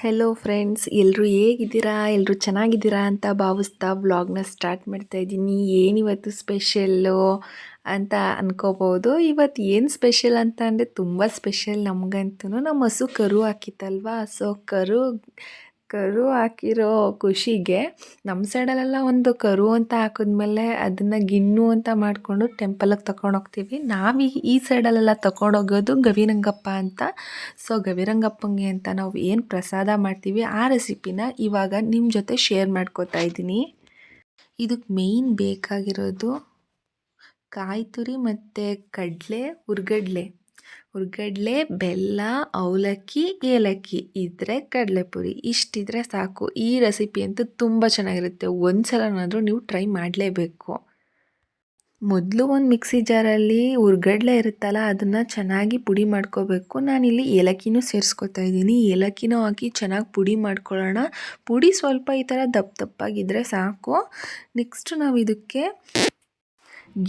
Hello friends, ಎಲ್ಲರೂ ಹೇಗಿದ್ದೀರಾ? ಎಲ್ಲರೂ ಚೆನ್ನಾಗಿದ್ದೀರಾ ಅಂತ ಭಾವಿಸ್ತಾ ವ್ಲಾಗ್ನ ಸ್ಟಾರ್ಟ್ ಮಾಡ್ತಾ ಇದ್ದೀನಿ. ಏನಿವತ್ತು ಸ್ಪೆಷಲ್ಲು ಅಂತ ಅನ್ಕೋಬೋದು. ಇವತ್ತು ಏನು ಸ್ಪೆಷಲ್ ಅಂತ ಅಂದರೆ ತುಂಬ ಸ್ಪೆಷಲ್ ನಮಗಂತೂ. ನಮ್ಮ ಹಸು ಕರು ಹಾಕಿತ್ತಲ್ವಾ, ಸೊ ಕರು ಹಾಕಿರೋ ಖುಷಿಗೆ ನಮ್ಮ ಸೈಡಲ್ಲೆಲ್ಲ ಒಂದು ಕರು ಅಂತ ಹಾಕಿದ್ಮೇಲೆ ಅದನ್ನು ಗಿಣ್ಣು ಅಂತ ಮಾಡಿಕೊಂಡು ಟೆಂಪಲಿಗೆ ತಗೊಂಡೋಗ್ತೀವಿ. ನಾವು ಈ ಸೈಡಲ್ಲೆಲ್ಲ ತಗೊಂಡೋಗೋದು ಗವಿರಂಗಪ್ಪ ಅಂತ. ಸೊ ಗವಿರಂಗಪ್ಪಂಗೆ ಅಂತ ನಾವು ಏನು ಪ್ರಸಾದ ಮಾಡ್ತೀವಿ ಆ ರೆಸಿಪಿನ ಇವಾಗ ನಿಮ್ಮ ಜೊತೆ ಶೇರ್ ಮಾಡ್ಕೋತಾ ಇದ್ದೀನಿ. ಇದಕ್ಕೆ ಮೇಯ್ನ್ ಬೇಕಾಗಿರೋದು ಕಾಯಿ ತುರಿ ಮತ್ತು ಹುರ್ಗಡ್ಲೆ, ಬೆಲ್ಲ, ಅವಲಕ್ಕಿ, ಏಲಕ್ಕಿ ಇದ್ದರೆ ಕಡಲೆಪುರಿ ಇಷ್ಟಿದ್ರೆ ಸಾಕು. ಈ ರೆಸಿಪಿ ಅಂತೂ ತುಂಬ ಚೆನ್ನಾಗಿರುತ್ತೆ. ಒಂದು ಸಲನಾದರೂ ನೀವು ಟ್ರೈ ಮಾಡಲೇಬೇಕು. ಮೊದಲು ಒಂದು ಮಿಕ್ಸಿ ಜಾರಲ್ಲಿ ಹುರ್ಗಡ್ಲೆ ಇರುತ್ತಲ್ಲ ಅದನ್ನು ಚೆನ್ನಾಗಿ ಪುಡಿ ಮಾಡ್ಕೋಬೇಕು. ನಾನಿಲ್ಲಿ ಏಲಕ್ಕಿನೂ ಸೇರಿಸ್ಕೊತಾ ಇದ್ದೀನಿ. ಏಲಕ್ಕಿನೂ ಹಾಕಿ ಚೆನ್ನಾಗಿ ಪುಡಿ ಮಾಡ್ಕೊಳ್ಳೋಣ. ಪುಡಿ ಸ್ವಲ್ಪ ಈ ಥರ ದಪ್ಪಗಿದ್ರೆ ಸಾಕು. ನೆಕ್ಸ್ಟ್ ನಾವು ಇದಕ್ಕೆ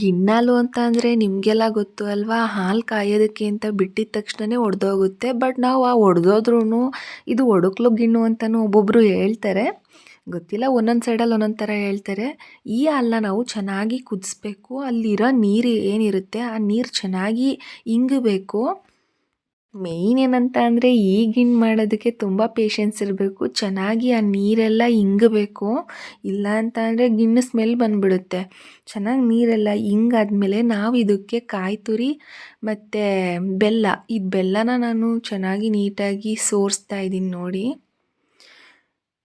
ಗಿಣ್ಣಾಲು ಅಂತ ಅಂದರೆ ನಿಮಗೆಲ್ಲ ಗೊತ್ತು ಅಲ್ವಾ, ಹಾಲು ಕಾಯೋದಕ್ಕೆ ಅಂತ ಬಿಟ್ಟಿದ ತಕ್ಷಣವೇ ಒಡೆದೋಗುತ್ತೆ. ಬಟ್ ನಾವು ಆ ಒಡೆದೋದ್ರೂ ಇದು ಒಡಕ್ಲು ಗಿಣ್ಣು ಅಂತಲೂ ಒಬ್ಬೊಬ್ಬರು ಹೇಳ್ತಾರೆ, ಗೊತ್ತಿಲ್ಲ, ಒಂದೊಂದು ಸೈಡಲ್ಲಿ ಒಂದೊಂದು ಥರ ಹೇಳ್ತಾರೆ. ಈ ಹಾಲನ್ನ ನಾವು ಚೆನ್ನಾಗಿ ಕುದಿಸ್ಬೇಕು. ಅಲ್ಲಿರೋ ನೀರು ಏನಿರುತ್ತೆ ಆ ನೀರು ಚೆನ್ನಾಗಿ ಇಂಗಬೇಕು. ಮೇಯ್ನ್ ಏನಂತ ಅಂದರೆ ಈ ಗಿಣ್ಣು ಮಾಡೋದಕ್ಕೆ ತುಂಬ ಪೇಷನ್ಸ್ ಇರಬೇಕು. ಚೆನ್ನಾಗಿ ಆ ನೀರೆಲ್ಲ ಇಂಗಬೇಕು. ಇಲ್ಲ ಅಂತ ಅಂದರೆ ಗಿಣ್ಣು ಸ್ಮೆಲ್ ಬಂದುಬಿಡುತ್ತೆ. ಚೆನ್ನಾಗಿ ನೀರೆಲ್ಲ ಇಂಗಾದ್ಮೇಲೆ ನಾವು ಇದಕ್ಕೆ ಕಾಯಿ ತುರಿ ಮತ್ತು ಬೆಲ್ಲನ ನಾನು ಚೆನ್ನಾಗಿ ನೀಟಾಗಿ ಸೋರಿಸ್ತಾ ಇದ್ದೀನಿ ನೋಡಿ.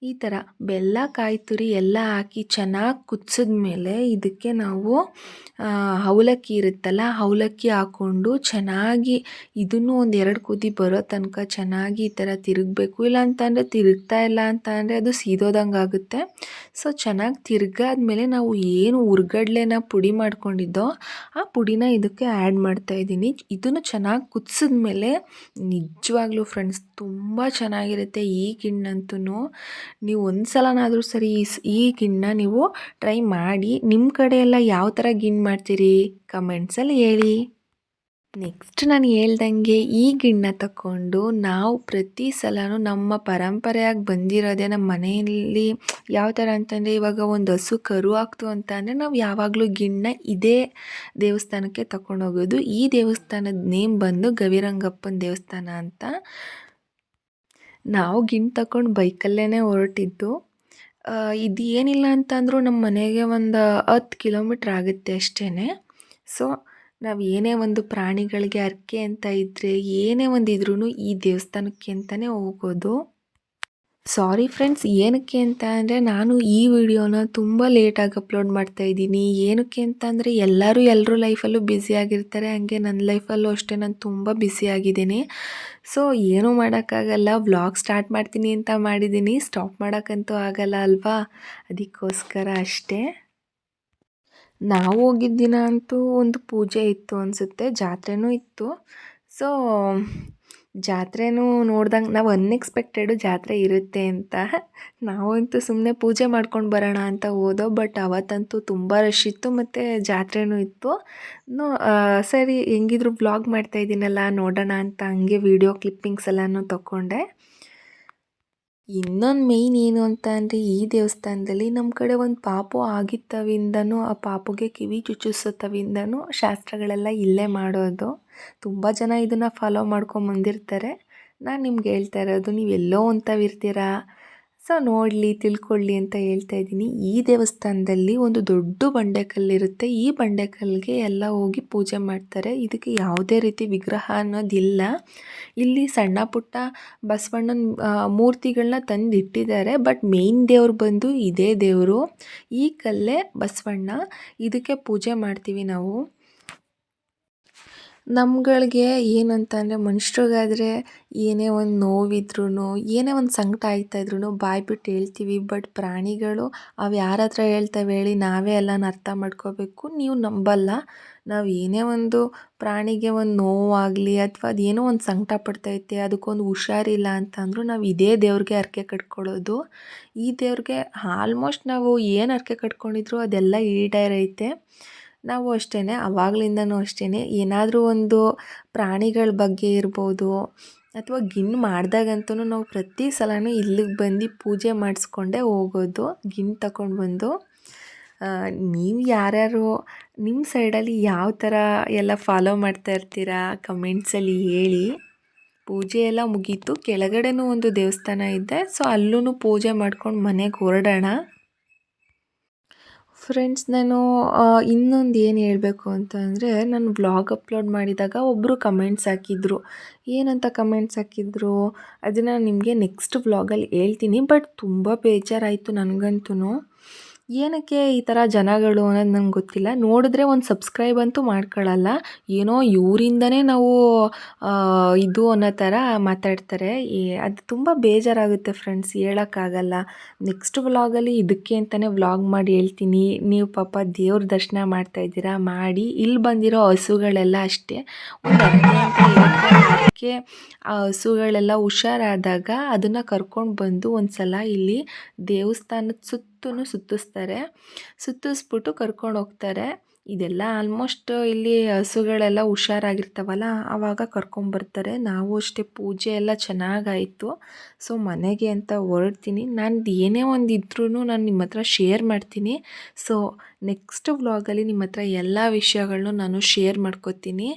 ಈ ಥರ ಬೆಲ್ಲ, ಕಾಯಿ ತುರಿ ಎಲ್ಲ ಹಾಕಿ ಚೆನ್ನಾಗಿ ಕುದಿಸಿದ್ಮೇಲೆ ಇದಕ್ಕೆ ನಾವು ಅವಲಕ್ಕಿ ಇರುತ್ತಲ್ಲ, ಅವಲಕ್ಕಿ ಹಾಕ್ಕೊಂಡು ಚೆನ್ನಾಗಿ ಇದನ್ನು ಒಂದು 2 ಕುದಿ ಬರೋ ತನಕ ಚೆನ್ನಾಗಿ ಈ ಥರ ತಿರುಗಬೇಕು. ಇಲ್ಲ ಅಂತಂದರೆ ತಿರುಗ್ತಾ ಇಲ್ಲ ಅಂತ ಅಂದರೆ ಅದು ಸೀದೋದಂಗೆ ಆಗುತ್ತೆ. ಸೊ ಚೆನ್ನಾಗಿ ತಿರುಗಾದ್ಮೇಲೆ ನಾವು ಏನು ಹುರ್ಗಡ್ಲೆನ ಪುಡಿ ಮಾಡ್ಕೊಂಡಿದ್ದೋ ಆ ಪುಡಿನ ಇದಕ್ಕೆ ಆ್ಯಡ್ ಮಾಡ್ತಾಯಿದ್ದೀನಿ. ಇದನ್ನು ಚೆನ್ನಾಗಿ ಕುದಿಸಿದ್ಮೇಲೆ ನಿಜವಾಗ್ಲೂ ಫ್ರೆಂಡ್ಸ್ ತುಂಬ ಚೆನ್ನಾಗಿರುತ್ತೆ ಈ ಗಿಣ್ಣಂತೂ. ನೀವು ಒಂದು ಸಲನಾದರೂ ಸರಿ ಈ ಗಿಣ್ಣನ್ನ ನೀವು ಟ್ರೈ ಮಾಡಿ. ನಿಮ್ಮ ಕಡೆ ಎಲ್ಲ ಯಾವ ಥರ ಗಿಣ್ಣು ಮಾಡ್ತೀರಿ ಕಮೆಂಟ್ಸಲ್ಲಿ ಹೇಳಿ. ನೆಕ್ಸ್ಟ್ ನಾನು ಹೇಳ್ದಂಗೆ ಈ ಗಿಣ್ಣನ್ನ ತಗೊಂಡು ನಾವು ಪ್ರತಿ ಸಲನೂ ನಮ್ಮ ಪರಂಪರೆಯಾಗಿ ಬಂದಿರೋದೇ ನಮ್ಮ ಮನೆಯಲ್ಲಿ ಯಾವ ಥರ ಅಂತಂದರೆ, ಇವಾಗ ಒಂದು ಹಸು ಕರು ಹಾಕ್ತು ಅಂತ ಅಂದರೆ ನಾವು ಯಾವಾಗಲೂ ಗಿಣ್ಣನ್ನ ಇದೇ ದೇವಸ್ಥಾನಕ್ಕೆ ತಗೊಂಡೋಗೋದು. ಈ ದೇವಸ್ಥಾನದ ನೇಮ್ ಬಂದು ಗವಿರಂಗಪ್ಪನ ದೇವಸ್ಥಾನ ಅಂತ. ನಾವು ಗಿಣ್ಣು ತಗೊಂಡು ಬೈಕಲ್ಲೇ ಹೊರಟಿದ್ದು. ಇದು ಏನಿಲ್ಲ ಅಂತಂದರೂ ನಮ್ಮ ಮನೆಗೆ ಒಂದು 10 ಕಿಲೋಮೀಟ್ರ್ ಆಗುತ್ತೆ ಅಷ್ಟೇ. ಸೊ ನಾವು ಏನೇ ಒಂದು ಪ್ರಾಣಿಗಳಿಗೆ ಹರಕೆ ಅಂತ ಇದ್ದರೆ ಏನೇ ಒಂದು ಇದ್ರೂ ಈ ದೇವಸ್ಥಾನಕ್ಕೆ ಅಂತಲೇ ಹೋಗೋದು. ಸಾರಿ ಫ್ರೆಂಡ್ಸ್, ಏನಕ್ಕೆ ಅಂತ ಅಂದರೆ ನಾನು ಈ ವಿಡಿಯೋನ ತುಂಬ ಲೇಟಾಗಿ ಅಪ್ಲೋಡ್ ಮಾಡ್ತಾಯಿದ್ದೀನಿ. ಏನಕ್ಕೆ ಅಂತ ಅಂದರೆ ಎಲ್ಲರೂ ಲೈಫಲ್ಲೂ ಬ್ಯುಸಿಯಾಗಿರ್ತಾರೆ. ಹಾಗೆ ನನ್ನ ಲೈಫಲ್ಲೂ ಅಷ್ಟೇ, ನಾನು ತುಂಬ ಬ್ಯುಸಿಯಾಗಿದ್ದೀನಿ. ಸೊ ಏನೂ ಮಾಡೋಕ್ಕಾಗಲ್ಲ. ವ್ಲಾಗ್ ಸ್ಟಾರ್ಟ್ ಮಾಡ್ತೀನಿ ಅಂತ ಮಾಡಿದ್ದೀನಿ, ಸ್ಟಾಪ್ ಮಾಡೋಕ್ಕಂತೂ ಆಗಲ್ಲ ಅಲ್ವಾ, ಅದಕ್ಕೋಸ್ಕರ ಅಷ್ಟೇ. ನಾವು ಹೋಗಿದ್ದ ದಿನ ಅಂತೂ ಒಂದು ಪೂಜೆ ಇತ್ತು ಅನಿಸುತ್ತೆ, ಜಾತ್ರೆನೂ ಇತ್ತು. ಸೊ ಜಾತ್ರೆನೂ ನೋಡ್ದಂಗೆ ನಾವು ಅನ್ಎಕ್ಸ್ಪೆಕ್ಟೆಡು ಜಾತ್ರೆ ಇರುತ್ತೆ ಅಂತ. ನಾವಂತೂ ಸುಮ್ಮನೆ ಪೂಜೆ ಮಾಡ್ಕೊಂಡು ಬರೋಣ ಅಂತ ಹೋದೋ. ಬಟ್ ಅವತ್ತಂತೂ ತುಂಬ ರಶ್ ಇತ್ತು ಮತ್ತು ಜಾತ್ರೆನೂ ಇತ್ತು. ಸರಿ ಹೆಂಗಿದ್ರು ವ್ಲಾಗ್ ಮಾಡ್ತಾಯಿದ್ದೀನಲ್ಲ ನೋಡೋಣ ಅಂತ ಹಂಗೆ ವೀಡಿಯೋ ಕ್ಲಿಪ್ಪಿಂಗ್ಸ್ ಎಲ್ಲನೂ ತಗೊಂಡೆ. ಇನ್ನೊಂದು ಮೇಯ್ನ್ ಏನು ಅಂತ ಅಂದರೆ ಈ ದೇವಸ್ಥಾನದಲ್ಲಿ ನಮ್ಮ ಕಡೆ ಒಂದು ಪಾಪು ಆಗಿತ್ತವಿಂದನೂ ಆ ಪಾಪುಗೆ ಕಿವಿ ಚುಚ್ಚಿಸೋತವಿಂದನೂ ಶಾಸ್ತ್ರಗಳೆಲ್ಲ ಇಲ್ಲೇ ಮಾಡೋದು. ತುಂಬ ಜನ ಇದನ್ನು ಫಾಲೋ ಮಾಡ್ಕೊಂಬಂದಿರ್ತಾರೆ. ನಾನು ನಿಮ್ಗೆ ಹೇಳ್ತಾ ಇರೋದು ನೀವು ಎಲ್ಲೋ ಅಂಥವಿರ್ತೀರಾ, ಸೊ ನೋಡಲಿ ತಿಳ್ಕೊಳ್ಳಿ ಅಂತ ಹೇಳ್ತಾ ಇದ್ದೀನಿ. ಈ ದೇವಸ್ಥಾನದಲ್ಲಿ ಒಂದು ದೊಡ್ಡ ಬಂಡೆಕಲ್ಲಿರುತ್ತೆ. ಈ ಬಂಡೆಕಲ್ಲಿಗೆ ಎಲ್ಲ ಹೋಗಿ ಪೂಜೆ ಮಾಡ್ತಾರೆ. ಇದಕ್ಕೆ ಯಾವುದೇ ರೀತಿ ವಿಗ್ರಹ ಅನ್ನೋದಿಲ್ಲ. ಇಲ್ಲಿ ಸಣ್ಣ ಪುಟ್ಟ ಬಸವಣ್ಣನ ಮೂರ್ತಿಗಳನ್ನ ತಂದು ಇಟ್ಟಿದ್ದಾರೆ. ಬಟ್ ಮೇಯ್ನ್ ದೇವ್ರು ಬಂದು ಇದೇ ದೇವರು, ಈ ಕಲ್ಲೇ ಬಸವಣ್ಣ. ಇದಕ್ಕೆ ಪೂಜೆ ಮಾಡ್ತೀವಿ ನಾವು. ನಮ್ಗಳಿಗೆ ಏನಂತ ಅಂದರೆ ಮನುಷ್ಯರಿಗಾದರೆ ಏನೇ ಒಂದು ನೋವಿದ್ರೂ ಏನೇ ಒಂದು ಸಂಕಟ ಆಯ್ತಾಯಿದ್ರು ಬಾಯಿ ಬಿಟ್ಟು ಹೇಳ್ತೀವಿ. ಬಟ್ ಪ್ರಾಣಿಗಳು ಅವು ಯಾರ ಹತ್ರ ಹೇಳ್ತವೆ ಹೇಳಿ, ನಾವೇ ಎಲ್ಲನ ಅರ್ಥ ಮಾಡ್ಕೋಬೇಕು. ನೀವು ನಂಬಲ್ಲ, ನಾವು ಏನೇ ಒಂದು ಪ್ರಾಣಿಗೆ ಒಂದು ನೋವಾಗಲಿ ಅಥವಾ ಅದೇನೋ ಒಂದು ಸಂಕಟ ಪಡ್ತೈತೆ, ಅದಕ್ಕೊಂದು ಹುಷಾರಿಲ್ಲ ಅಂತಂದರೂ ನಾವು ಇದೇ ದೇವ್ರಿಗೆ ಹರಕೆ ಕಟ್ಕೊಳ್ಳೋದು. ಈ ದೇವ್ರಿಗೆ ಆಲ್ಮೋಸ್ಟ್ ನಾವು ಏನು ಹರಕೆ ಕಟ್ಕೊಂಡಿದ್ರು ಅದೆಲ್ಲ ಈಡೇರೈತೆ. ನಾವು ಅಷ್ಟೇ, ಆವಾಗಲಿಂದನೂ ಅಷ್ಟೇ, ಏನಾದರೂ ಒಂದು ಪ್ರಾಣಿಗಳ ಬಗ್ಗೆ ಇರ್ಬೋದು ಅಥವಾ ಗಿಣ್ಣು ಮಾಡಿದಾಗಂತೂ ನಾವು ಪ್ರತಿ ಸಲವೂ ಇಲ್ಲಿಗೆ ಬಂದು ಪೂಜೆ ಮಾಡಿಸ್ಕೊಂಡೇ ಹೋಗೋದು ಗಿಣ್ಣು ತಗೊಂಡು ಬಂದು. ನೀವು ಯಾರ್ಯಾರು ನಿಮ್ಮ ಸೈಡಲ್ಲಿ ಯಾವ ಥರ ಎಲ್ಲ ಫಾಲೋ ಮಾಡ್ತಾ ಇರ್ತೀರಾ ಕಮೆಂಟ್ಸಲ್ಲಿ ಹೇಳಿ. ಪೂಜೆ ಎಲ್ಲ ಮುಗೀತು. ಕೆಳಗಡೆನೂ ಒಂದು ದೇವಸ್ಥಾನ ಇದೆ, ಸೊ ಅಲ್ಲೂ ಪೂಜೆ ಮಾಡ್ಕೊಂಡು ಮನೆಗೆ ಹೊರಡೋಣ. ಫ್ರೆಂಡ್ಸ್, ನಾನು ಇನ್ನೊಂದು ಏನು ಹೇಳಬೇಕು ಅಂತ ಅಂದರೆ, ನಾನು ವ್ಲಾಗ್ ಅಪ್ಲೋಡ್ ಮಾಡಿದಾಗ ಒಬ್ಬರು ಕಮೆಂಟ್ಸ್ ಹಾಕಿದ್ರು. ಏನಂತ ಕಮೆಂಟ್ಸ್ ಹಾಕಿದ್ರು ಅದನ್ನು ನಿಮಗೆ ನೆಕ್ಸ್ಟ್ ವ್ಲಾಗಲ್ಲಿ ಹೇಳ್ತೀನಿ. ಬಟ್ ತುಂಬ ಬೇಜಾರಾಯಿತು ನನಗಂತೂ. ಏನಕ್ಕೆ ಈ ಥರ ಜನಗಳು ಅನ್ನೋದು ನಂಗೆ ಗೊತ್ತಿಲ್ಲ. ನೋಡಿದ್ರೆ ಒಂದು ಸಬ್ಸ್ಕ್ರೈಬ್ ಅಂತೂ ಮಾಡ್ಕೊಳ್ಳಲ್ಲ, ಏನೋ ಇವರಿಂದನೇ ನಾವು ಇದು ಅನ್ನೋ ಥರ ಮಾತಾಡ್ತಾರೆ. ಅದು ತುಂಬ ಬೇಜಾರಾಗುತ್ತೆ ಫ್ರೆಂಡ್ಸ್, ಹೇಳೋಕ್ಕಾಗಲ್ಲ. ನೆಕ್ಸ್ಟ್ ವ್ಲಾಗಲ್ಲಿ ಇದಕ್ಕೆ ಅಂತಲೇ ವ್ಲಾಗ್ ಮಾಡಿ ಹೇಳ್ತೀನಿ. ನೀವು ಪಾಪ ದೇವ್ರ ದರ್ಶನ ಮಾಡ್ತಾಯಿದ್ದೀರಾ, ಮಾಡಿ. ಇಲ್ಲಿ ಬಂದಿರೋ ಹಸುಗಳೆಲ್ಲ ಅಷ್ಟೇ, ಒಂದು ಹರಕೆ ಅಂತ ಹೇಳ್ತಾರೆ. ಅದಕ್ಕೆ ಆ ಹಸುಗಳೆಲ್ಲ ಹುಷಾರಾದಾಗ ಅದನ್ನು ಕರ್ಕೊಂಡು ಬಂದು ಒಂದು ಸಲ ಇಲ್ಲಿ ದೇವಸ್ಥಾನದ ಸುತ್ತಿಸ್ತಾರೆ. ಸುತ್ತಿಸ್ಬಿಟ್ಟು ಕರ್ಕೊಂಡು ಹೋಗ್ತಾರೆ. ಇದೆಲ್ಲ ಆಲ್ಮೋಸ್ಟ್ ಇಲ್ಲಿ ಹಸುಗಳೆಲ್ಲ ಹುಷಾರಾಗಿರ್ತಾವಲ್ಲ ಆವಾಗ ಕರ್ಕೊಂಬರ್ತಾರೆ. ನಾವು ಅಷ್ಟೇ ಪೂಜೆ ಎಲ್ಲ ಚೆನ್ನಾಗಾಯಿತು. ಸೊ ಮನೆಗೆ ಅಂತ ಹೊರಡ್ತೀನಿ. ನಂದು ಏನೇ ಒಂದು ಇದ್ರೂ ನಾನು ನಿಮ್ಮ ಹತ್ರ ಶೇರ್ ಮಾಡ್ತೀನಿ. ಸೊ ನೆಕ್ಸ್ಟ್ ವ್ಲಾಗಲ್ಲಿ ನಿಮ್ಮ ಹತ್ರ ಎಲ್ಲ ವಿಷಯಗಳನ್ನೂ ನಾನು ಶೇರ್ ಮಾಡ್ಕೋತೀನಿ.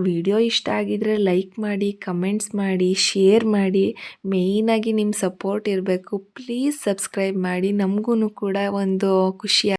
ವಿಡಿಯೋ ಇಷ್ಟ ಆಗಿದರೆ ಲೈಕ್ ಮಾಡಿ, ಕಮೆಂಟ್ಸ್ ಮಾಡಿ, ಶೇರ್ ಮಾಡಿ. ಮೇಯ್ನಾಗಿ ನಿಮ್ಮ ಸಪೋರ್ಟ್ ಇರಬೇಕು. ಪ್ಲೀಸ್ ಸಬ್ಸ್ಕ್ರೈಬ್ ಮಾಡಿ, ನಮಗೂ ಕೂಡ ಒಂದು ಖುಷಿ